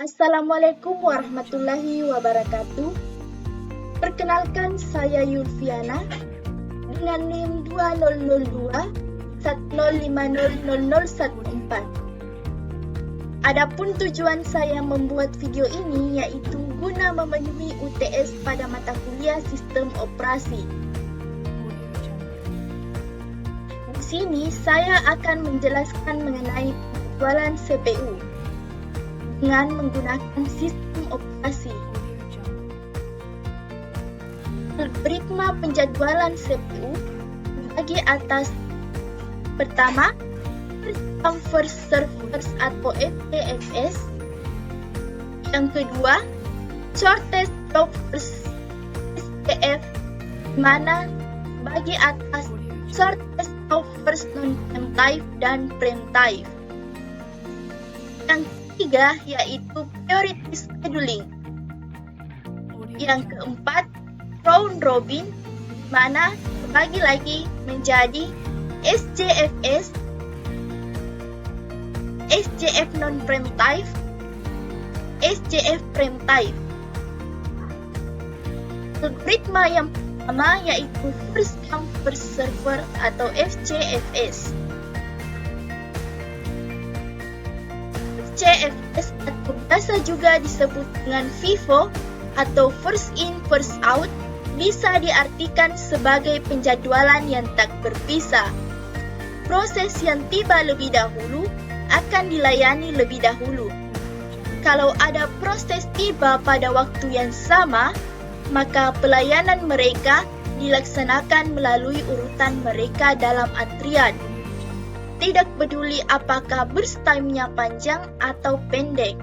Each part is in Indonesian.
Assalamualaikum warahmatullahi wabarakatuh. Perkenalkan, saya Yulfiana dengan NIM 2002 1050014. Adapun tujuan saya membuat video ini yaitu guna memenuhi UTS pada mata kuliah sistem operasi. Di sini saya akan menjelaskan mengenai penjualan CPU dengan menggunakan sistem operasi. Algoritma penjadwalan CPU dibagi atas: pertama, first come first serve first atau FCFS. Yang kedua, shortest job first SJF, di mana bagi atas shortest job first non-preemptive dan preemptive. Yang ketiga yaitu priority scheduling. Yang keempat, round robin, di mana terbagi lagi menjadi SJFS, SJF non-preemptive, SJF preemptive. Algoritma yang pertama yaitu first come first serve atau FCFS. FCFS atau biasa juga disebut dengan FIFO atau first in first out bisa diartikan sebagai penjadwalan yang tak berpisah. Proses yang tiba lebih dahulu akan dilayani lebih dahulu. Kalau ada proses tiba pada waktu yang sama, maka pelayanan mereka dilaksanakan melalui urutan mereka dalam antrian. Tidak peduli apakah burst time-nya panjang atau pendek.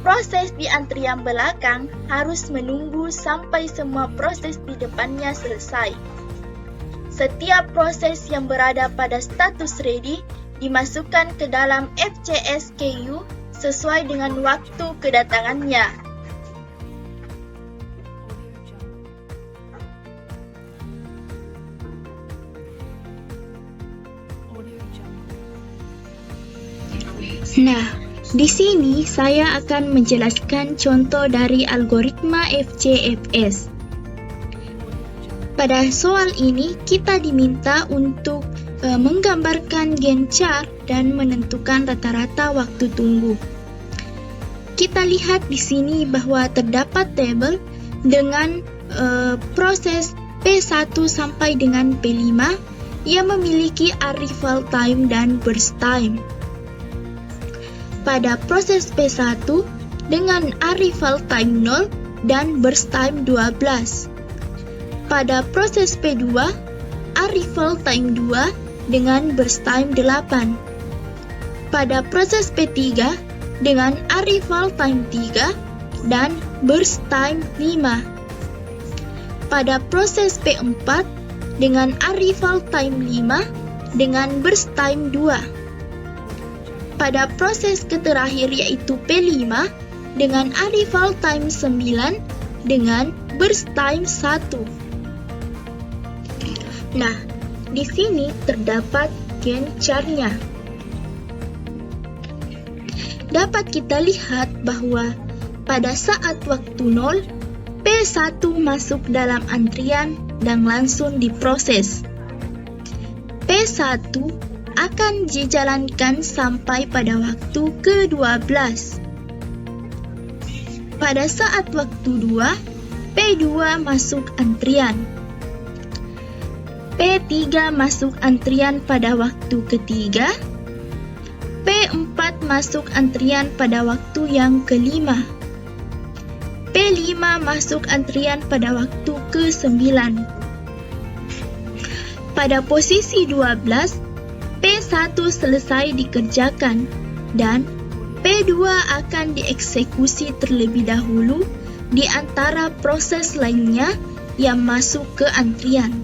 Proses di antrian belakang harus menunggu sampai semua proses di depannya selesai. Setiap proses yang berada pada status ready dimasukkan ke dalam FCSKU sesuai dengan waktu kedatangannya. Nah, di sini saya akan menjelaskan contoh dari algoritma FCFS. Pada soal ini, kita diminta untuk menggambarkan Gantt chart dan menentukan rata-rata waktu tunggu. Kita lihat di sini bahwa terdapat tabel dengan proses P1 sampai dengan P5 yang memiliki arrival time dan burst time. Pada proses P1 dengan arrival time 0 dan burst time 12. Pada proses P2, arrival time 2 dengan burst time 8. Pada proses P3 dengan arrival time 3 dan burst time 5. Pada proses P4 dengan arrival time 5 dengan burst time 2. Pada proses terakhir yaitu P5 dengan arrival time 9 dengan burst time 1. Nah, di sini terdapat Gantt chart-nya. Dapat kita lihat bahwa pada saat waktu 0, P1 masuk dalam antrian dan langsung diproses. P1 akan dijalankan sampai pada waktu ke-12. Pada saat waktu 2, P2 masuk antrian. P3 masuk antrian pada waktu ketiga. P4 masuk antrian pada waktu yang ke-5. P5 masuk antrian pada waktu ke-9. Pada posisi 12, P1 selesai dikerjakan dan P2 akan dieksekusi terlebih dahulu di antara proses lainnya yang masuk ke antrian.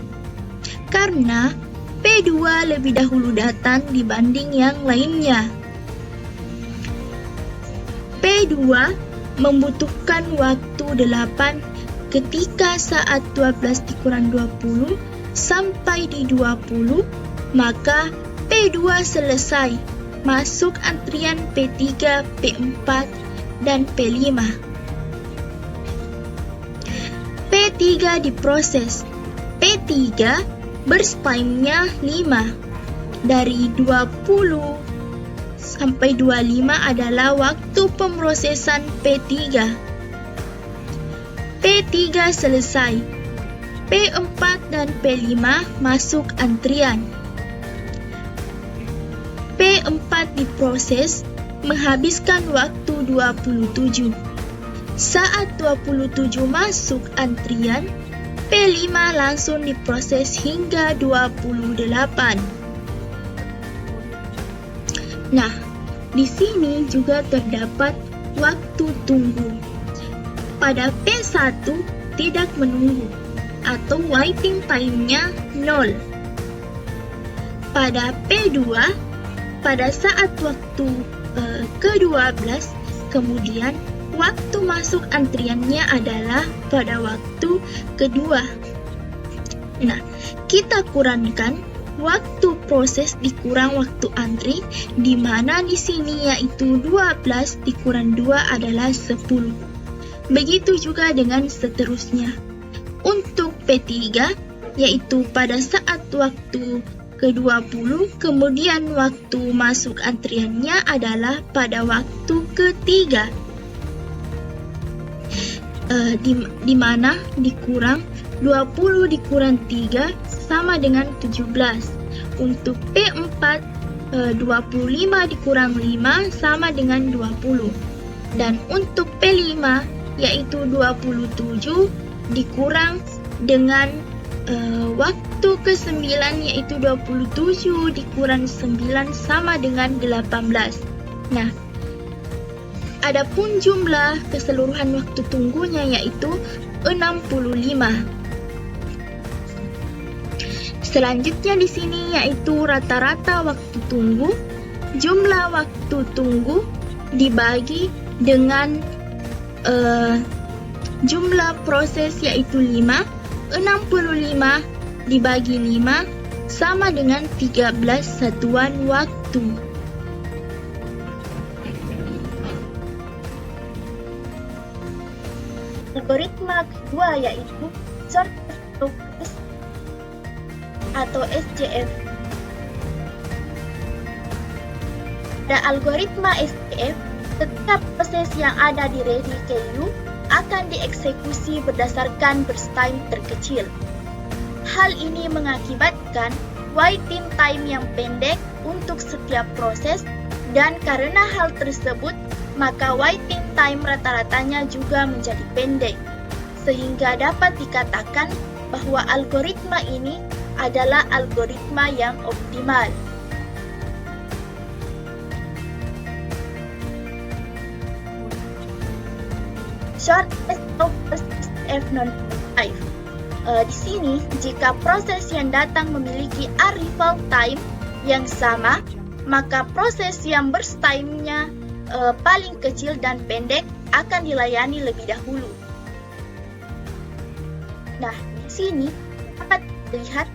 Karena P2 lebih dahulu datang dibanding yang lainnya. P2 membutuhkan waktu 8 ketika saat 12 dikurang 20 sampai di 20, maka P2 selesai, masuk antrian P3, P4, dan P5. P3 diproses. P3 burst time-nya 5. Dari 20 sampai 25 adalah waktu pemrosesan P3. P3 selesai. P4 dan P5 masuk antrian. P4 diproses, menghabiskan waktu 27. Saat 27 masuk antrian, P5 langsung diproses hingga 28. Nah, di sini juga terdapat waktu tunggu. Pada P1 tidak menunggu atau waiting time-nya 0. Pada P2, pada saat waktu ke-12, kemudian waktu masuk antriannya adalah pada waktu kedua. Nah, kita kurangkan waktu proses dikurang waktu antri, di mana di sini yaitu 12 dikurang 2 adalah 10. Begitu juga dengan seterusnya. Untuk P3, yaitu pada saat waktu ke-20, kemudian waktu masuk antriannya adalah pada waktu ketiga. Di mana dikurang 20 dikurang 3 sama dengan 17. Untuk P4, 25 dikurang 5 sama dengan 20. Dan untuk P5, yaitu 27 dikurang dengan waktu ke-9, yaitu 27 dikurang 9 sama dengan 18. Nah, adapun jumlah keseluruhan waktu tunggunya yaitu 65. Selanjutnya di sini yaitu rata-rata waktu tunggu. Jumlah waktu tunggu dibagi dengan jumlah proses yaitu 5. 65 dibagi 5 sama dengan 13 satuan waktu. Algoritma kedua yaitu shortest process atau SJF. Pada algoritma SJF, setiap proses yang ada di ready queue akan dieksekusi berdasarkan burst time terkecil. Hal ini mengakibatkan waiting time yang pendek untuk setiap proses, dan karena hal tersebut, maka waiting time rata-ratanya juga menjadi pendek, sehingga dapat dikatakan bahwa algoritma ini adalah algoritma yang optimal. Shortest of SJF non-5. Di sini, jika proses yang datang memiliki arrival time yang sama, maka proses yang burst time-nya paling kecil dan pendek akan dilayani lebih dahulu. Nah, di sini dapat dilihat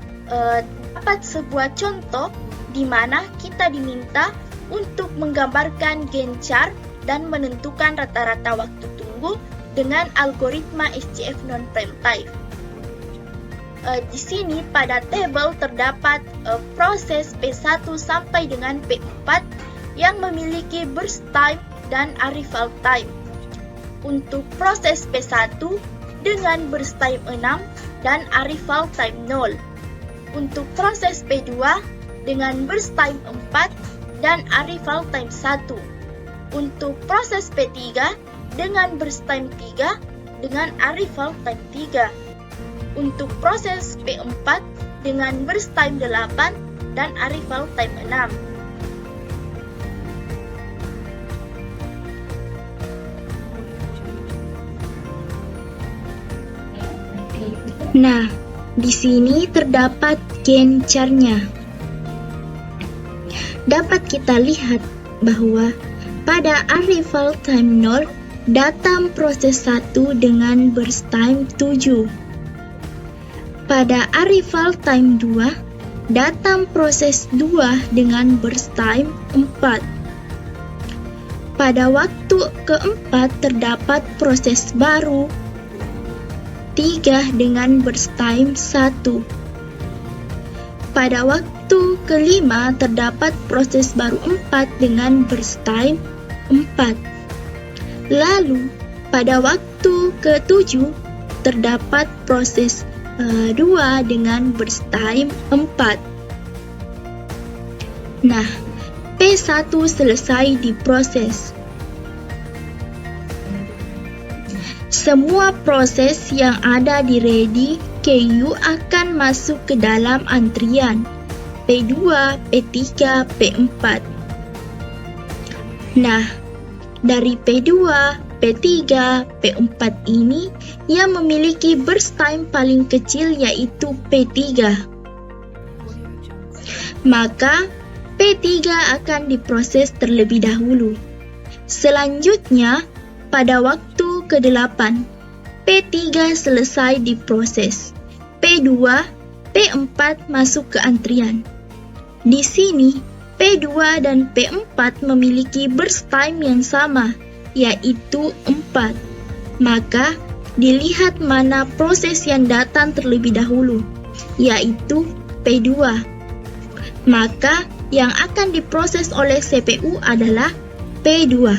dapat sebuah contoh di mana kita diminta untuk menggambarkan Gantt chart dan menentukan rata-rata waktu tunggu dengan algoritma SJF non-prime time. Di sini pada tabel terdapat proses P1 sampai dengan P4 yang memiliki burst time dan arrival time. Untuk proses P1 dengan burst time 6 dan arrival time 0. Untuk proses P2 dengan burst time 4 dan arrival time 1. Untuk proses P3 dengan burst time 3 dengan arrival time 3. Untuk proses P4 dengan burst time 8 dan arrival time 6. Nah, di sini terdapat Gantt chart-nya. Dapat kita lihat bahwa pada arrival time 0 datang proses 1 dengan burst time 7. Pada arrival time 2 datang proses 2 dengan burst time 4. Pada waktu keempat terdapat proses baru 3 dengan burst time 1. Pada waktu kelima terdapat proses baru 4 dengan burst time 4. Lalu pada waktu ke-7 terdapat proses 2 dengan burst time 4. Nah, P1 selesai diproses. Semua proses yang ada di ready KU akan masuk ke dalam antrian P2, P3, P4. Nah, dari P2, P3, P4 ini yang memiliki burst time paling kecil yaitu P3. Maka P3 akan diproses terlebih dahulu. Selanjutnya, pada waktu ke-8, P3 selesai diproses. P2, P4 masuk ke antrian. Di sini, P2 dan P4 memiliki burst time yang sama, yaitu 4. Maka, dilihat mana proses yang datang terlebih dahulu, yaitu P2. Maka, yang akan diproses oleh CPU adalah P2.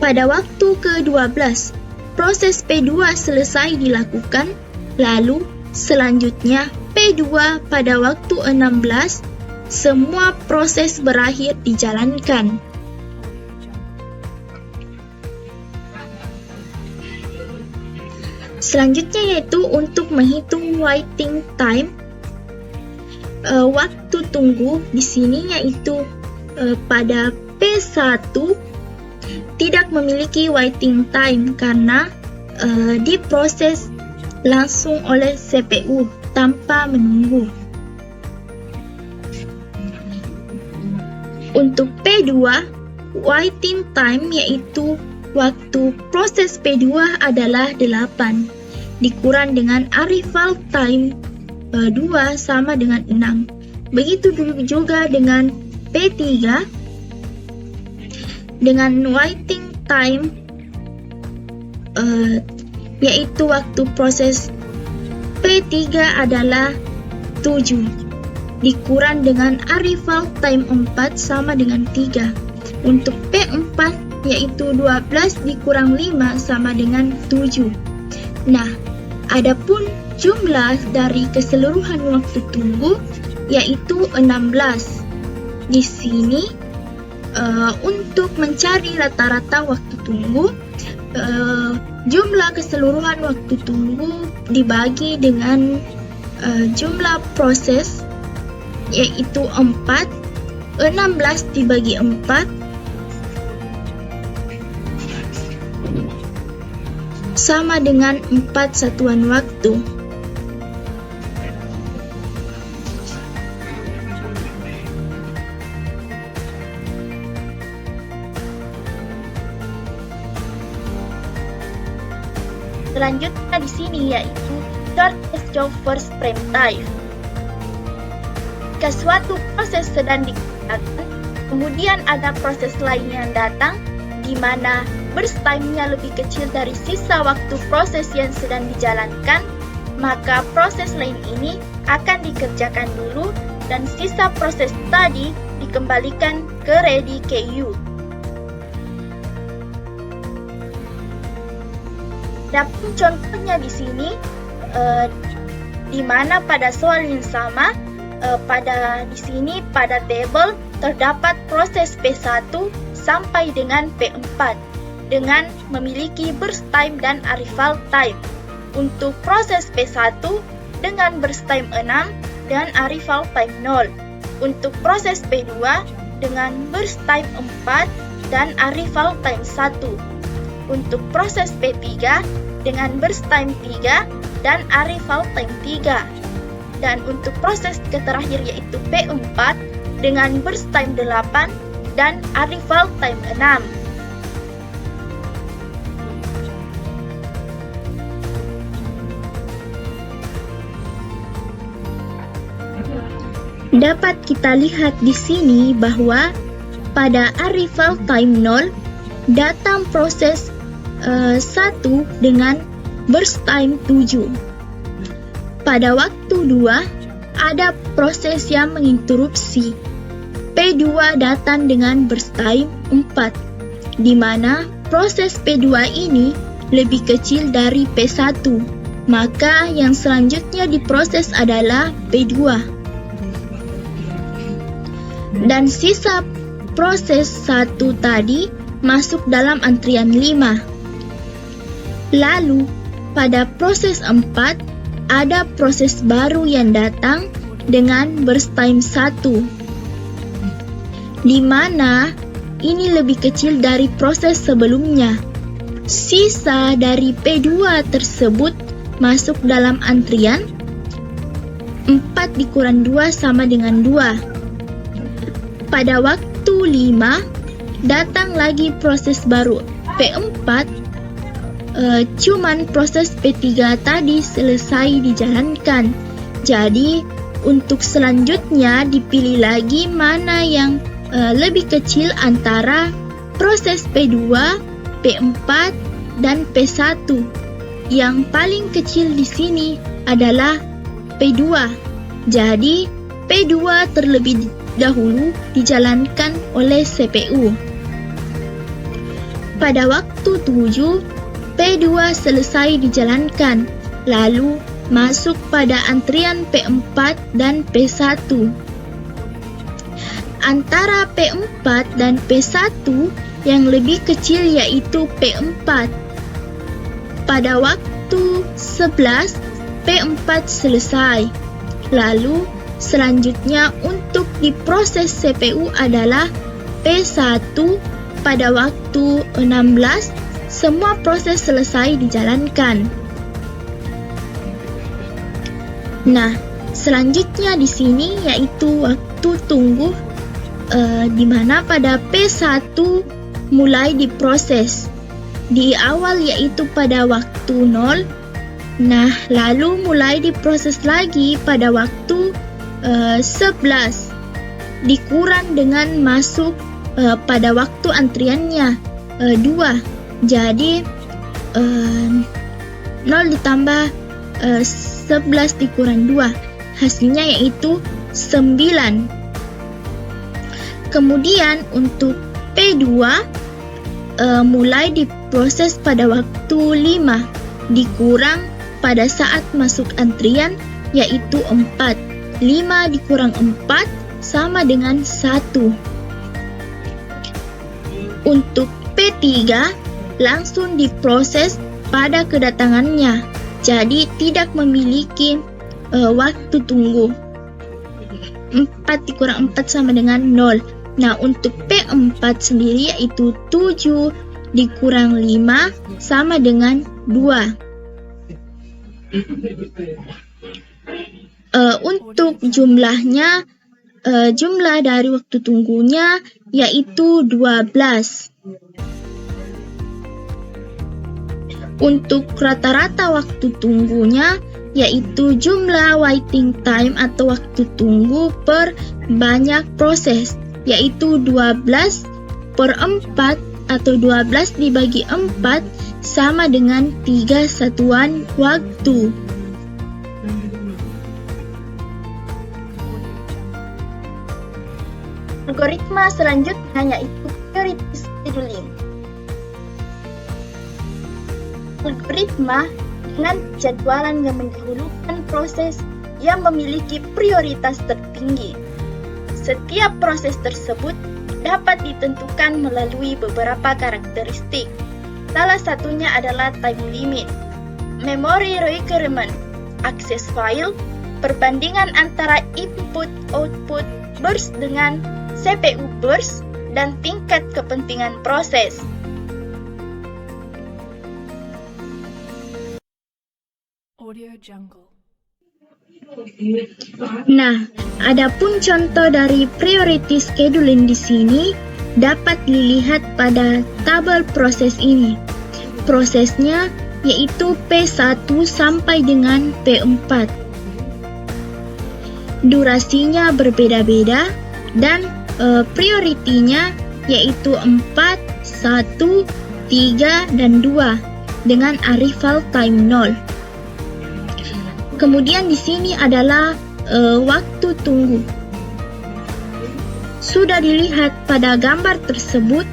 Pada waktu ke-12, proses P2 selesai dilakukan, lalu selanjutnya P2 pada waktu 16, semua proses berakhir dijalankan. Selanjutnya yaitu untuk menghitung waiting time. Waktu tunggu di sini yaitu pada P1 tidak memiliki waiting time karena diproses langsung oleh CPU tanpa menunggu. Untuk P2, waiting time yaitu waktu proses P2 adalah 8 dikurang dengan arrival time 2 sama dengan 6. Begitu juga dengan P3 dengan waiting time yaitu waktu proses P3 adalah 7 dikurang dengan arrival time 4 sama dengan 3. Untuk P4 yaitu 12 dikurang 5 sama dengan 7. Nah, adapun jumlah dari keseluruhan waktu tunggu yaitu 16. Di sini untuk mencari rata-rata waktu tunggu, jumlah keseluruhan waktu tunggu dibagi dengan jumlah proses yaitu 4. 16 dibagi 4 sama dengan 4 satuan waktu. Selanjutnya di sini yaitu shortest job first frame time. Jika suatu proses sedang dikerjakan, kemudian ada proses lain yang datang, di mana burst time-nya lebih kecil dari sisa waktu proses yang sedang dijalankan, maka proses lain ini akan dikerjakan dulu dan sisa proses tadi dikembalikan ke ready KU. Adapun contohnya di sini, di mana pada soal yang sama, di sini pada table terdapat proses P1 sampai dengan P4 dengan memiliki burst time dan arrival time. Untuk proses P1 dengan burst time 6 dan arrival time 0. Untuk proses P2 dengan burst time 4 dan arrival time 1. Untuk proses P3 dengan burst time 3 dan arrival time 3. Dan untuk proses terakhir yaitu P4 dengan burst time 8 dan arrival time 6. Dapat kita lihat di sini bahwa pada arrival time 0 datang proses 1 dengan burst time 7. Pada waktu 2 ada proses yang menginterupsi. P2 datang dengan burst time 4, di mana proses P2 ini lebih kecil dari P1. Maka yang selanjutnya diproses adalah P2. Dan sisa proses 1 tadi masuk dalam antrian 5. Lalu, pada proses 4, ada proses baru yang datang dengan burst time 1, di mana ini lebih kecil dari proses sebelumnya. Sisa dari P2 tersebut masuk dalam antrian 4 dikurang 2 sama dengan 2. Pada waktu 5, datang lagi proses baru P4, cuman proses P3 tadi selesai dijalankan. Jadi, untuk selanjutnya dipilih lagi mana yang lebih kecil antara proses P2, P4, dan P1. Yang paling kecil di sini adalah P2. Jadi, P2 terlebih dahulu dijalankan oleh CPU. Pada waktu 7, P2 selesai dijalankan, lalu masuk pada antrian P4 dan P1. Antara P4 dan P1 yang lebih kecil yaitu P4. Pada waktu 11, P4 selesai. Lalu, selanjutnya untuk diproses CPU adalah P1 pada waktu 16, semua proses selesai dijalankan. Nah, selanjutnya di sini yaitu waktu tunggu di mana pada P1 mulai diproses. Di awal yaitu pada waktu 0. Nah, lalu mulai diproses lagi pada waktu 11. Dikurang dengan masuk pada waktu antriannya 2. Jadi 0 ditambah 11 dikurang 2. Hasilnya yaitu 9. Kemudian untuk P2 mulai diproses pada waktu 5, dikurang pada saat masuk antrian yaitu 4. 5 dikurang 4 sama dengan 1. Untuk P3 langsung diproses pada kedatangannya, jadi tidak memiliki waktu tunggu. 4 dikurang 4 sama dengan 0. Nah, untuk P4 sendiri yaitu 7 dikurang 5 sama dengan 2. Untuk jumlahnya, jumlah dari waktu tunggunya yaitu 12. Untuk rata-rata waktu tunggunya yaitu jumlah waiting time atau waktu tunggu per banyak proses, yaitu 12 per 4 atau 12 dibagi 4 sama dengan 3 satuan waktu. Algoritma selanjutnya yaitu priority scheduling. Algoritma dengan jadwalan yang mendahulukan proses yang memiliki prioritas tertinggi. Setiap proses tersebut dapat ditentukan melalui beberapa karakteristik. Salah satunya adalah time limit, memory requirement, akses file, perbandingan antara input-output burst dengan CPU burst, dan tingkat kepentingan proses. Audio Jungle. Nah, adapun contoh dari priority scheduling di sini dapat dilihat pada tabel proses ini. Prosesnya yaitu P1 sampai dengan P4. Durasinya berbeda-beda dan prioritinya yaitu 4, 1, 3, dan 2 dengan arrival time 0. Kemudian di sini adalah waktu tunggu. Sudah dilihat pada gambar tersebut,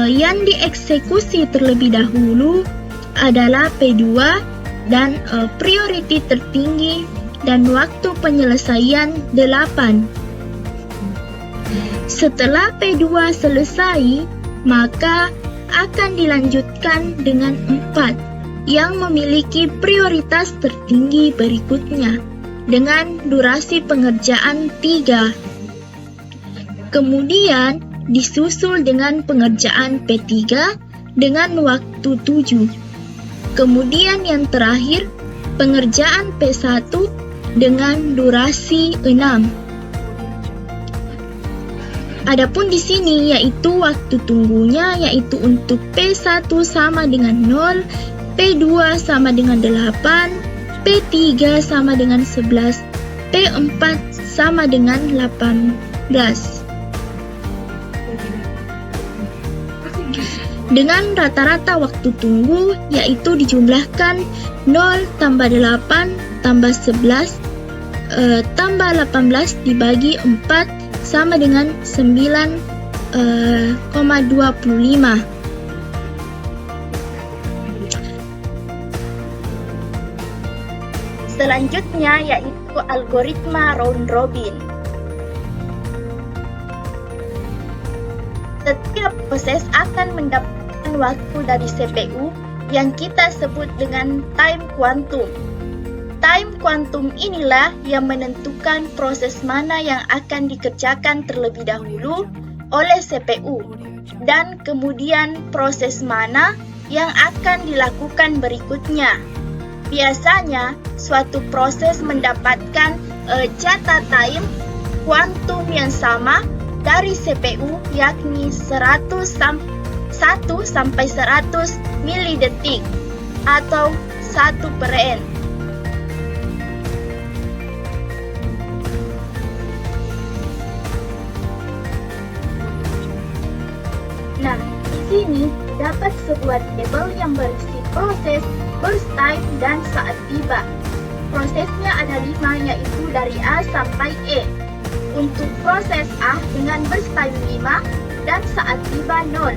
yang dieksekusi terlebih dahulu adalah P2 dan priority tertinggi dan waktu penyelesaian 8. Setelah P2 selesai, maka akan dilanjutkan dengan 4 yang memiliki prioritas tertinggi berikutnya dengan durasi pengerjaan 3. Kemudian disusul dengan pengerjaan P3 dengan waktu 7. Kemudian yang terakhir, pengerjaan P1 dengan durasi 6. Adapun di sini yaitu waktu tunggunya yaitu untuk P1 sama dengan 0, P2 sama dengan 8, P3 sama dengan 11, P4 sama dengan 18. Dengan rata-rata waktu tunggu yaitu dijumlahkan 0 tambah 8 tambah 11 tambah 18 dibagi 4 sama dengan 9,25. Selanjutnya yaitu algoritma round robin. Setiap proses akan mendapatkan waktu dari CPU yang kita sebut dengan time quantum. Time quantum inilah yang menentukan proses mana yang akan dikerjakan terlebih dahulu oleh CPU dan kemudian proses mana yang akan dilakukan berikutnya. Biasanya, suatu proses mendapatkan jatah time quantum yang sama dari CPU yakni 1 sampai 100 milidetik atau 1/n. Nah, di sini dapat sebuah tabel yang berisi proses, burst time, dan saat tiba. Prosesnya ada 5 yaitu dari A sampai E. Untuk proses A dengan burst time 5 dan saat tiba 0.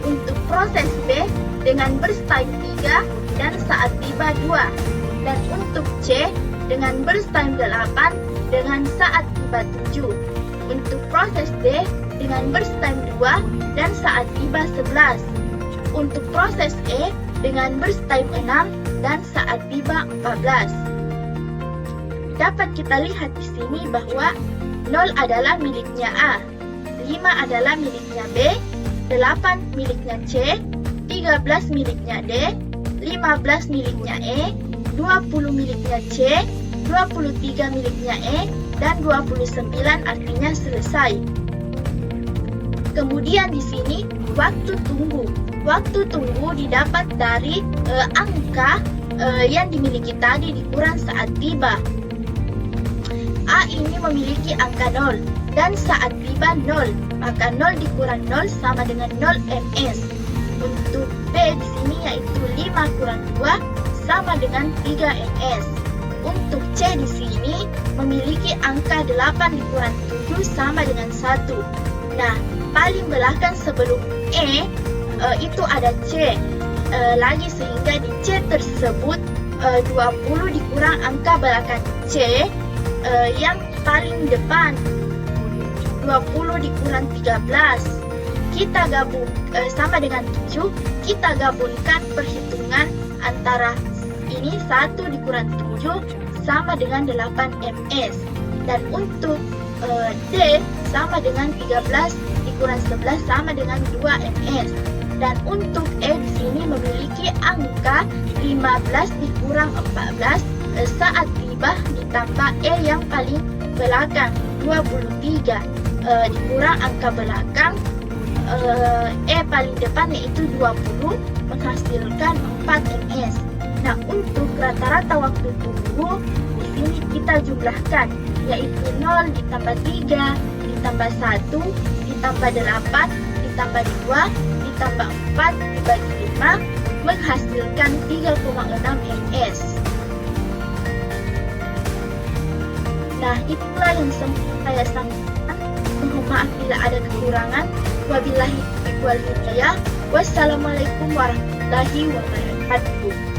Untuk proses B dengan burst time 3 dan saat tiba 2. Dan untuk C dengan burst time 8 dengan saat tiba 7. Untuk proses D dengan burst time 2 dan saat tiba 11. Untuk proses E dengan burst time 6 dan saat tiba 14. Dapat kita lihat di sini bahwa 0 adalah miliknya A, 5 adalah miliknya B, 8 miliknya C, 13 miliknya D, 15 miliknya E, 20 miliknya C, 23 miliknya E, dan 29 artinya selesai. Kemudian di sini waktu tunggu. Waktu tunggu didapat dari angka yang dimiliki tadi dikurang saat tiba. A ini memiliki angka 0 dan saat tiba 0, maka 0 dikurang 0 sama dengan 0 ms. Untuk B di sini yaitu 5 kurang 2 sama dengan 3 ms. Untuk C di sini memiliki angka 8 dikurang 7 sama dengan 1. Nah, paling belakang sebelum E itu ada C lagi sehingga di C tersebut 20 dikurang angka belakang C yang paling depan 20 dikurang 13 kita gabung sama dengan 7, kita gabungkan perhitungan antara ini 1 dikurang 7 sama dengan 8 ms. Dan untuk D sama dengan 13 dikurang 11 sama dengan 2 ms. Dan untuk E di sini memiliki angka 15 dikurang 14 saat tiba ditambah E yang paling belakang 23 dikurang angka belakang E paling depan yaitu 20 menghasilkan 4 ms. Nah, untuk rata-rata waktu tunggu di sini kita jumlahkan yaitu 0 ditambah 3 ditambah 1 ditambah 8 ditambah 2 ditambah 4 dibagi 5 menghasilkan 3,6 ms. Nah, itulah yang sempat saya sampaikan. Mohon maaf bila ada kekurangan. Wabillahi taufiq wal hidayah. Wassalamualaikum warahmatullahi wabarakatuh.